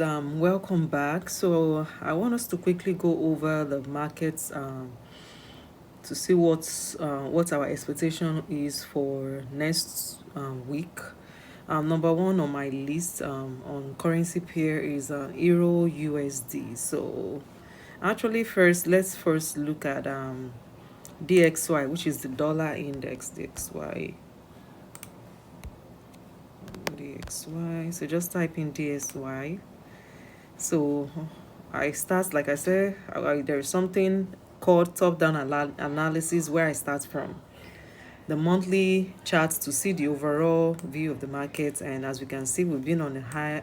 Welcome back. So I want us to quickly go over the markets to see what our expectation is for next week. Number one on my list on currency pair is Euro USD. So actually, let's first look at DXY, which is the dollar index. DXY. So just type in DXY. So I start, like I said, there is something called top-down analysis where I start from the monthly charts to see the overall view of the market. And as we can see, we've been on a high,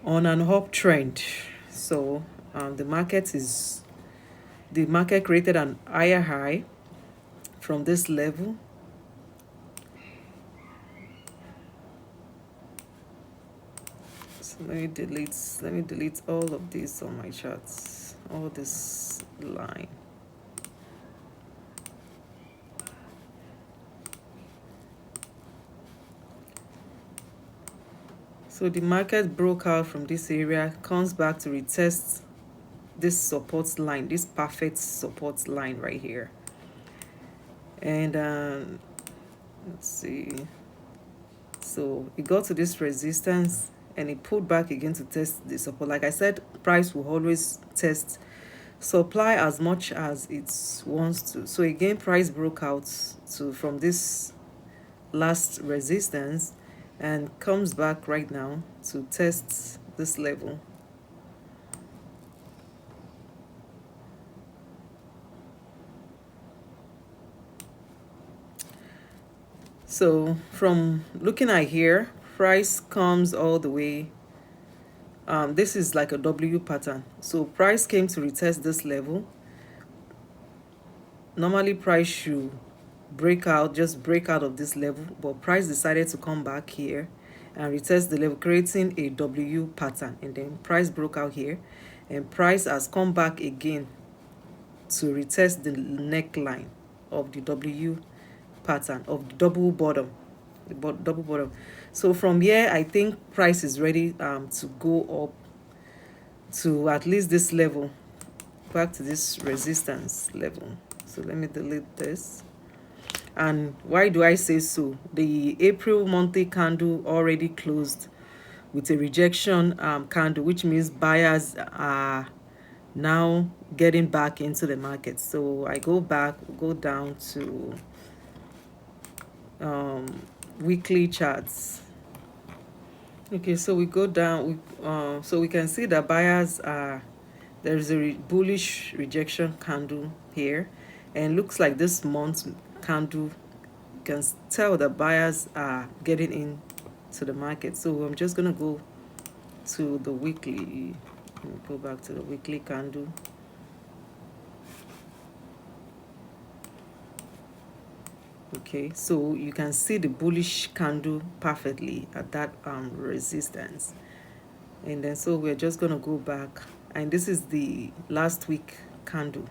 on an uptrend. So the market created an higher high from this level. So let me delete all of this on my charts, all this line. So the market broke out from this area, comes back to retest this support line, this perfect support line right here. And let's see. So it got to this resistance and it pulled back again to test the support. Like I said, price will always test supply as much as it wants to. So again, price broke out from this last resistance and comes back right now to test this level. So from looking at here, price comes all the way. This is like a W pattern. So price came to retest this level. Normally price should just break out of this level, but price decided to come back here and retest the level, creating a W pattern. And then price broke out here and price has come back again to retest the neckline of the W pattern, of the double bottom. So from here, I think price is ready to go up to at least this level, back to this resistance level. So let me delete this. And why do I say so? The April monthly candle already closed with a rejection candle, which means buyers are now getting back into the market. So I go down to weekly charts. Okay, so we go down, so we can see that buyers are, there's a bullish rejection candle here, and looks like this month's candle, you can tell that buyers are getting into the market. So I'm just gonna go to the weekly. Let me go back to the weekly candle. Okay, so you can see the bullish candle perfectly at that resistance. And then so we're just going to go back, and this is the last week candle.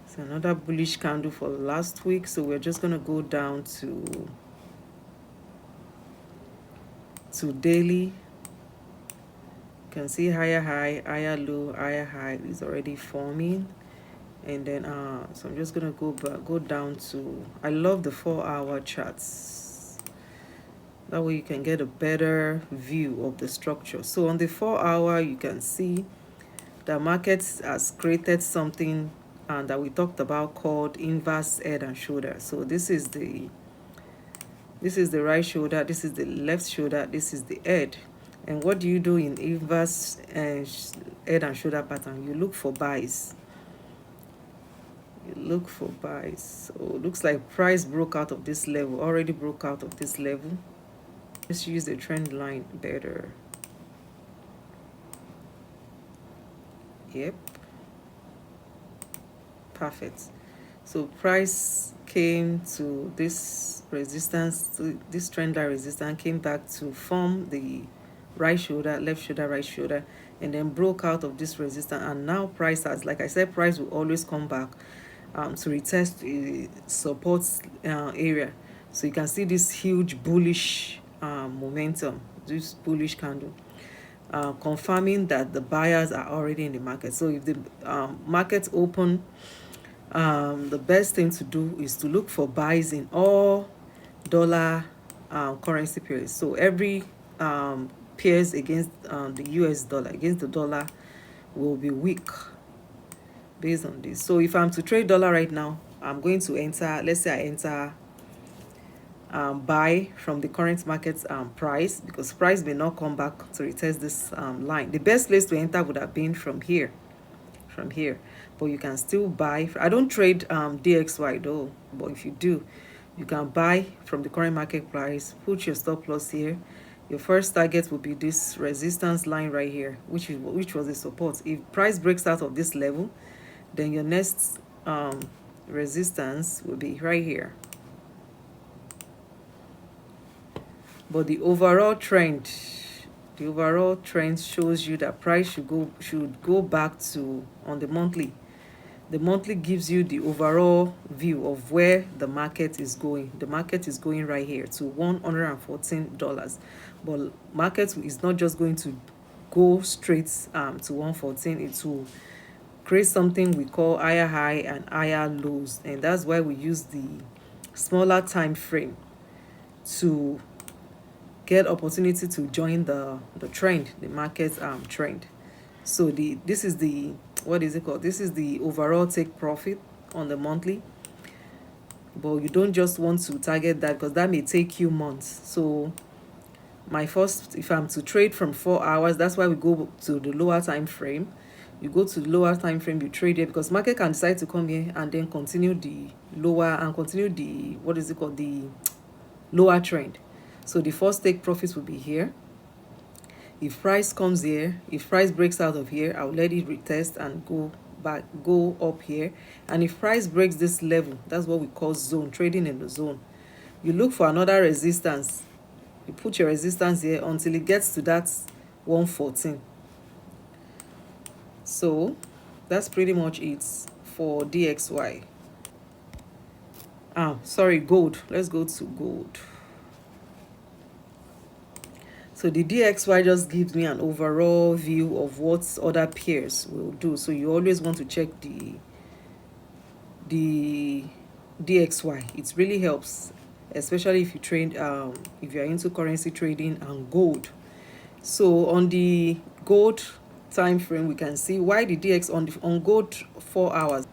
It's another bullish candle for last week. So we're just going to go down to daily. You can see higher high, higher low, higher high is already forming. And then so I'm just gonna go down to, I love the 4-hour charts. That way you can get a better view of the structure. So on the 4-hour, you can see the market has created something that we talked about called inverse head and shoulder. So this is the right shoulder, this is the left shoulder, this is the head. And what do you do in inverse head and shoulder pattern? You look for buys. So it looks like price broke out of this level, already broke out of this level. Let's use the trend line better. Yep, perfect. So price came to this resistance, to this trend line resistance, came back to form the right shoulder, left shoulder, right shoulder, and then broke out of this resistance. And now price has, like I said, price will always come back to retest the support area. So you can see this huge bullish momentum this bullish candle, confirming that the buyers are already in the market. So if the markets open, the best thing to do is to look for buys in all dollar currency pairs. So every pairs against the US dollar, against the dollar, will be weak based on this. So if I'm to trade dollar right now, I'm going to enter, let's say I enter buy from the current market price, because price may not come back to retest this line. The best place to enter would have been from here, but you can still buy. I don't trade DXY though, but if you do, you can buy from the current market price, put your stop loss here. Your first target will be this resistance line right here, which was a support. If price breaks out of this level, then your next resistance will be right here. But the overall trend shows you that price should go back to, on the monthly. The monthly gives you the overall view of where the market is going. The market is going right here to $114. But market is not just going to go straight to 114. It will create something we call higher high and higher lows, and that's why we use the smaller time frame to get opportunity to join the trend, the market trend. So this is the, what is it called, this is the overall take profit on the monthly. But you don't just want to target that, because that may take you months. So my first, if I'm to trade from 4 hours, that's why we go to the lower time frame. You go to the lower time frame, you trade here, because market can decide to come here and then continue the lower, and continue the, what is it called, the lower trend. So the first take profits will be here. If price comes here, if price breaks out of here, I'll let it retest and go back, go up here. And if price breaks this level, that's what we call zone, trading in the zone. You look for another resistance. You put your resistance here until it gets to that 114. So that's pretty much it for DXY. Sorry, gold. Let's go to gold. So the DXY just gives me an overall view of what other pairs will do. So you always want to check the DXY. It really helps, especially if you trade, if you're into currency trading and gold. So on the gold time frame, we can see why the DX on gold 4 hours.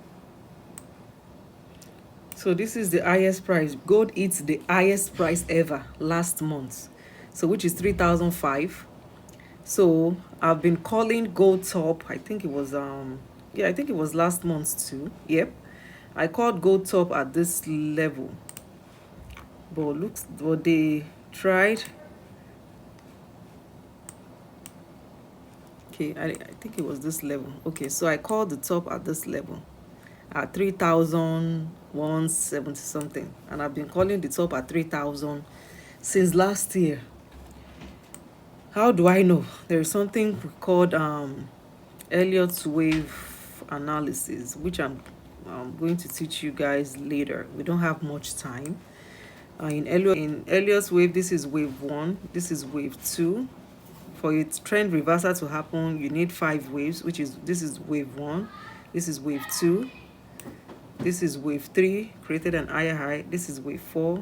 So this is the highest price. Gold hits the highest price ever last month, so which is 3,005. So I've been calling gold top. I think it was I think it was last month too. Yep, I called gold top at this level, but looks what they tried. Okay, I think it was this level. Okay, so I called the top at this level at 3,170 something, and I've been calling the top at 3,000 since last year. How do I know? There is something called Elliott wave analysis, which I'm going to teach you guys later. We don't have much time. In Elliott's wave, this is wave 1, this is wave 2. For its trend reversal to happen, you need 5 waves, which is, this is wave 1, this is wave 2, this is wave 3, created an higher high, this is wave 4,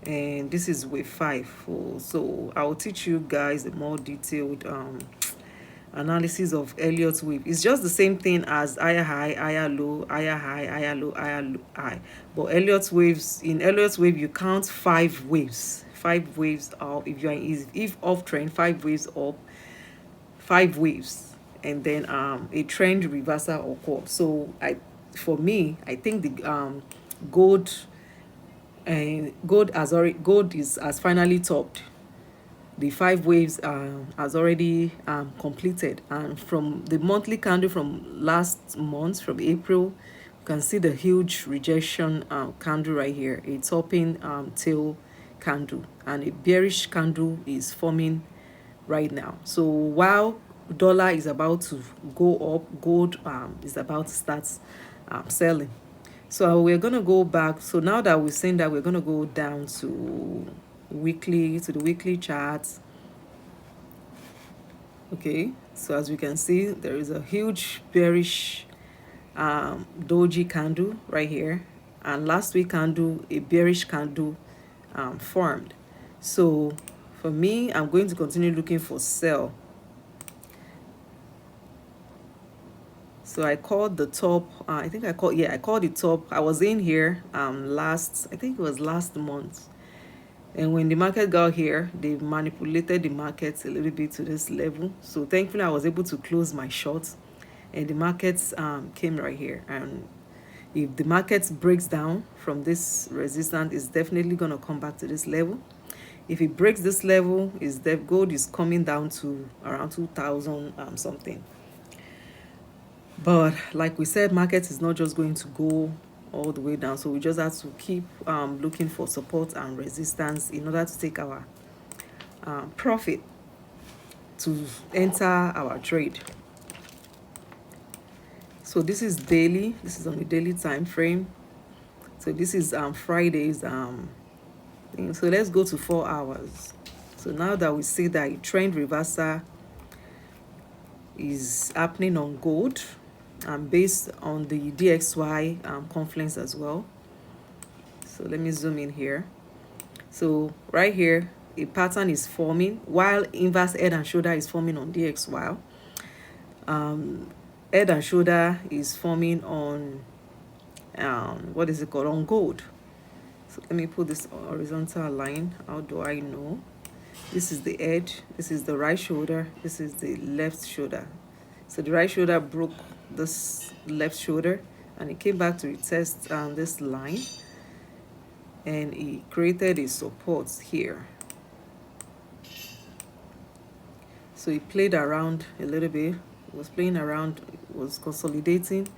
and this is wave 5. So I'll teach you guys a more detailed analysis of Elliott's wave. It's just the same thing as higher high, higher low, higher high, higher low, higher low, high. But Elliott's waves, in Elliott's wave, you count 5 waves. 5 waves up. If you're if off trend, 5 waves up, 5 waves, and then a trend reversal occur. So for me, I think the gold has finally topped. The 5 waves has already completed, and from the monthly candle from last month, from April, you can see the huge rejection candle right here, a topping tail candle, and a bearish candle is forming right now. So while dollar is about to go up, gold is about to start selling. So we're going to go back. So now that we've seen that, we're going to go down to the weekly charts. Okay, so as we can see, there is a huge bearish doji candle right here, and last week candle, a bearish candle formed. So for me, I'm going to continue looking for sell. So I called the top, I think I called, yeah, I called the top. I was in here I think it was last month. And when the market got here, they manipulated the market a little bit to this level. So thankfully, I was able to close my short, and the markets came right here. And if the market breaks down from this resistance, it's definitely going to come back to this level. If it breaks this level, gold is coming down to around 2,000 something. But like we said, market is not just going to go all the way down, so we just have to keep looking for support and resistance in order to take our profit to enter our trade. So this is daily. This is on the daily time frame. So this is Friday's thing. So let's go to 4 hours. So now that we see that a trend reversal is happening on gold, based on the DXY confluence as well. So let me zoom in here. So right here, a pattern is forming while inverse head and shoulder is forming on DXY. Head and shoulder is forming on what is it called, on gold. So let me put this horizontal line. How do I know? This is the edge, this is the right shoulder, this is the left shoulder. So the right shoulder broke this left shoulder, and it came back to retest this line, and it created a support here. So it played around a little bit, it was playing around, it was consolidating,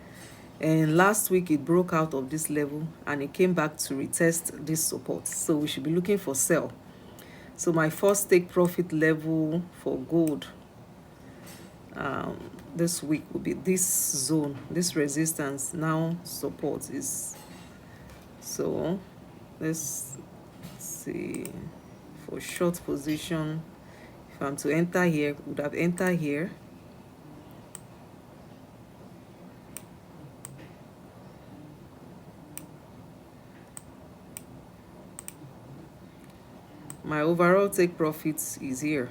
and last week it broke out of this level and it came back to retest this support. So we should be looking for sell. So my first take profit level for gold this week will be this zone, this resistance, now support is. So let's see, for short position, if I'm to enter here, would have entered here. My overall take profits is here,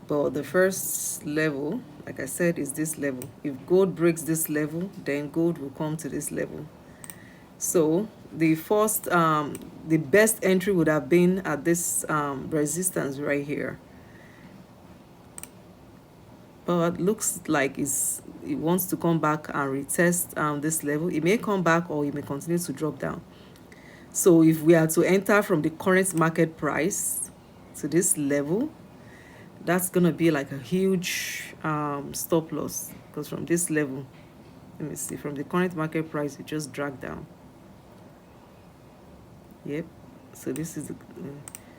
but the first level, like I said, is this level. If gold breaks this level, then gold will come to this level. So the first the best entry would have been at this resistance right here, but looks like it wants to come back and retest this level. It may come back or it may continue to drop down. So if we are to enter from the current market price to this level, that's gonna be like a huge stop loss, because from this level, let me see, from the current market price, it just dragged down. Yep. So this is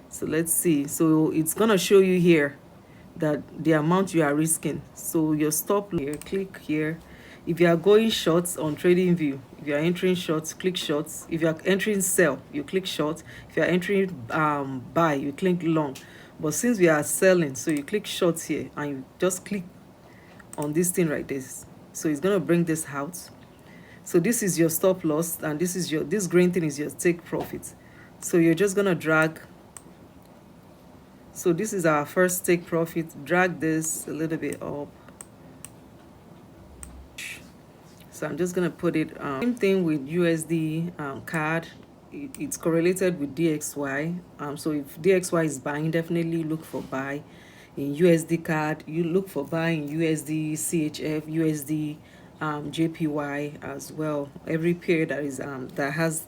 so let's see. So it's gonna show you here that the amount you are risking. So your stop here, click here. If you are going shorts on trading view, if you are entering shorts, click shorts. If you are entering sell, you click short. If you are entering buy, you click long. But since we are selling, so you click shorts here and you just click on this thing right this. So it's gonna bring this out. So this is your stop loss, and this green thing is your take profit. So you're just gonna drag. So this is our first take profit. Drag this a little bit up. So I'm just gonna put it same thing with USD card. It's correlated with DXY. So if DXY is buying, definitely look for buy in USD card. You look for buy in USD CHF, USD JPY as well. Every pair that is that has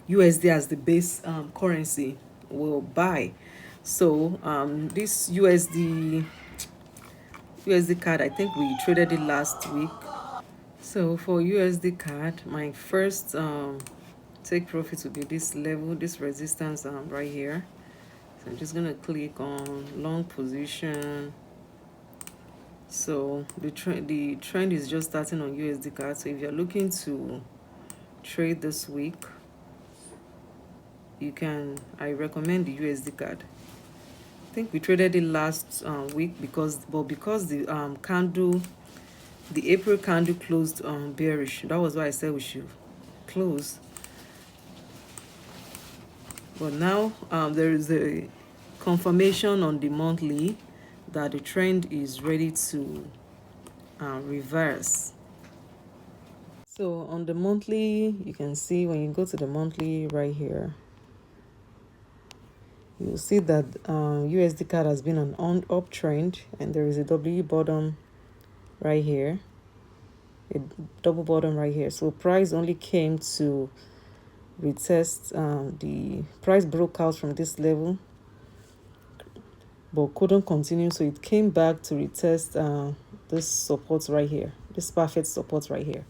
USD as the base currency will buy. So this USD card, I think we traded it last week. So for USD card, my first take profit will be this level, this resistance right here. So I'm just gonna click on long position. So the trend is just starting on USD card. So if you're looking to trade this week, I recommend the USD card. think we traded it last week because the candle, the April candle closed bearish. That was why I said we should close. But now there is a confirmation on the monthly that the trend is ready to reverse. So on the monthly, you can see when you go to the monthly right here, you'll see that USD CAD has been on uptrend, and there is a W bottom right here, a double bottom right here. So price only came to retest, the price broke out from this level but couldn't continue, so it came back to retest this support right here, this perfect support right here.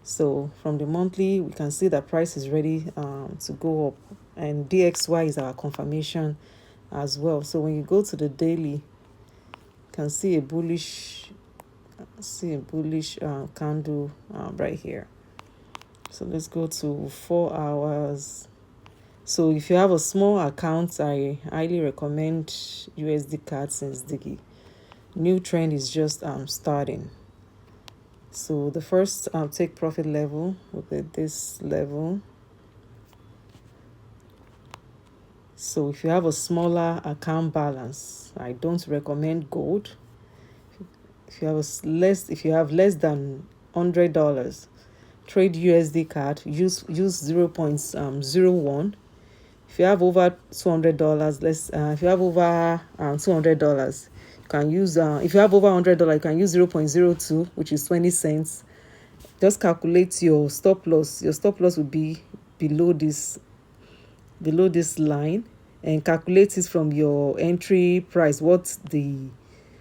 So from the monthly, we can see that price is ready to go up, and DXY is our confirmation as well. So when you go to the daily, you can see a bullish candle right here. So let's go to 4 hours. So if you have a small account, I highly recommend USD CAD since the new trend is just starting. So the first take profit level will be this level. So if you have a smaller account balance, I don't recommend gold. If you have less than $100, trade USD CAD. Use 0.01. If you have over $200, if you have over $200, you can use. If you have over $100, you can use 0.02, which is 20 cents. Just calculate your stop loss. Your stop loss will be below this line, and calculate it from your entry price. What's the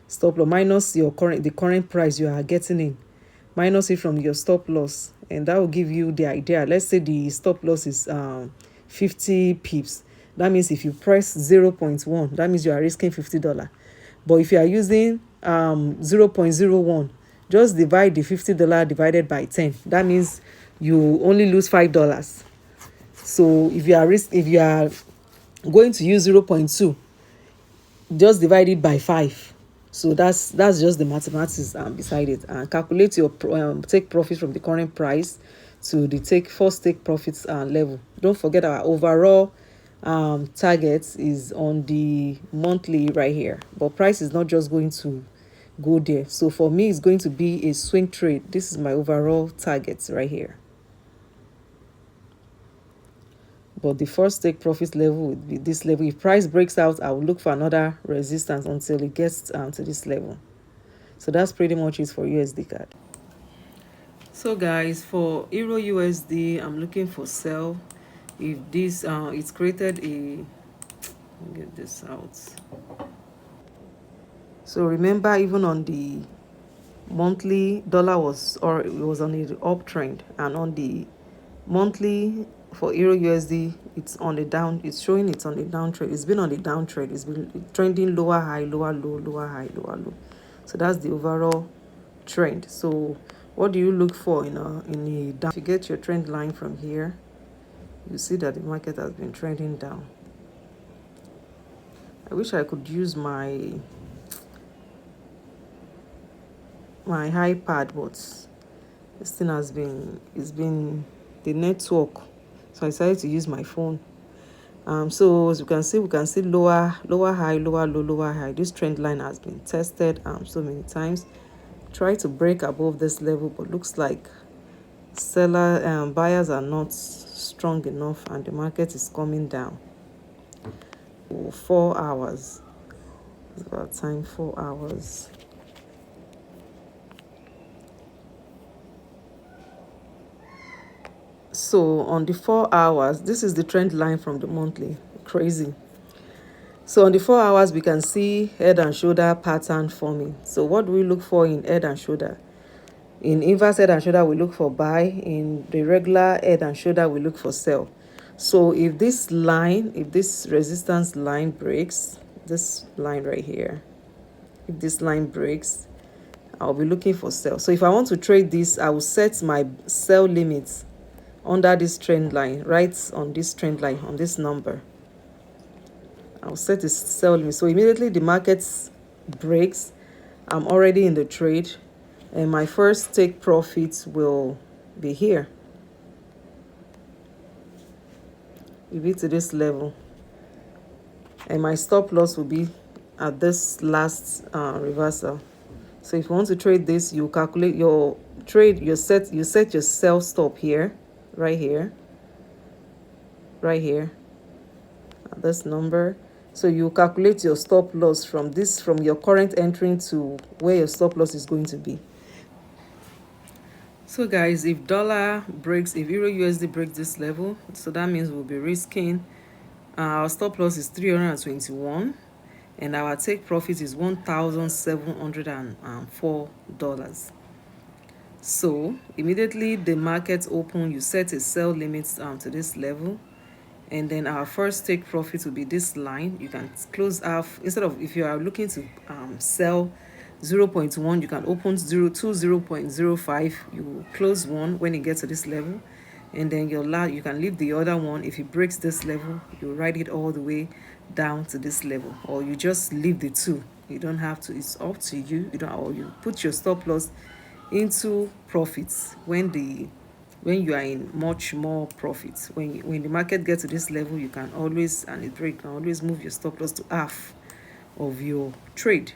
stop loss minus the current price you are getting in, minus it from your stop loss, and that will give you the idea. Let's say the stop loss is 50 pips. That means if you press 0.1, that means you are risking $50. But if you are using 0.01, just divide the $50 divided by 10. That means you only lose $5. So if you are going to use 0.2, just divide it by 5. So that's just the mathematics beside it, and calculate your take profit from the current price to the first take profits level. Don't forget our overall target is on the monthly right here, but price is not just going to go there. So for me, it's going to be a swing trade. This is my overall target right here. But the first take profit level would be this level. If price breaks out, I will look for another resistance until it gets to this level. So that's pretty much it for USD CAD. So guys, for Euro USD, I'm looking for sell. If this it's created a, let me get this out. So remember, even on the monthly, dollar was on the uptrend, and on the monthly for Euro USD, it's on the down. It's showing it's on the downtrend. It's been on the downtrend. It's been trending lower high, lower low, lower high, lower low. So that's the overall trend. So what do you look for in the down? If you get your trend line from here, you see that the market has been trending down. I wish I could use my iPad, but this thing it's been the network, so I decided to use my phone. So as you can see, we can see lower high, lower low, lower high. This trend line has been tested so many times. Try to break above this level, but looks like buyers are not strong enough, and the market is coming down. 4 hours. It's about time. 4 hours. So on the 4 hours, this is the trend line from the monthly. Crazy. So on the 4 hours, we can see head and shoulder pattern forming. So what do we look for in head and shoulder? In inverse head and shoulder, we look for buy. In the regular head and shoulder, we look for sell. So if this resistance line breaks, this line right here, if this line breaks, I'll be looking for sell. So if I want to trade this, I will set my sell limits under this trend line, right on this trend line, on this number. I'll set a sell limit. So immediately the market breaks, I'm already in the trade, and my first take profit will be here. If it's to this level, and my stop loss will be at this last reversal. So if you want to trade this, you calculate your trade, you set your sell stop here, right here, right here, at this number. So you calculate your stop loss from your current entering to where your stop loss is going to be. So guys, if euro USD breaks this level, so that means we'll be risking, our stop loss is 321, and our take profit is $1,704. So immediately the market open, you set a sell limit to this level, and then our first take profit will be this line. You can close half. Instead of, if you are looking to sell 0.1, you can open 0.05. You close one when it gets to this level, and then you can leave the other one. If it breaks this level, you ride it all the way down to this level, or you just leave the two. You don't have to, it's up to you. You don't, or you put your stop loss into profits when you are in much more profits. When the market gets to this level, you can always, and it break, you can always move your stop loss to half of your trade.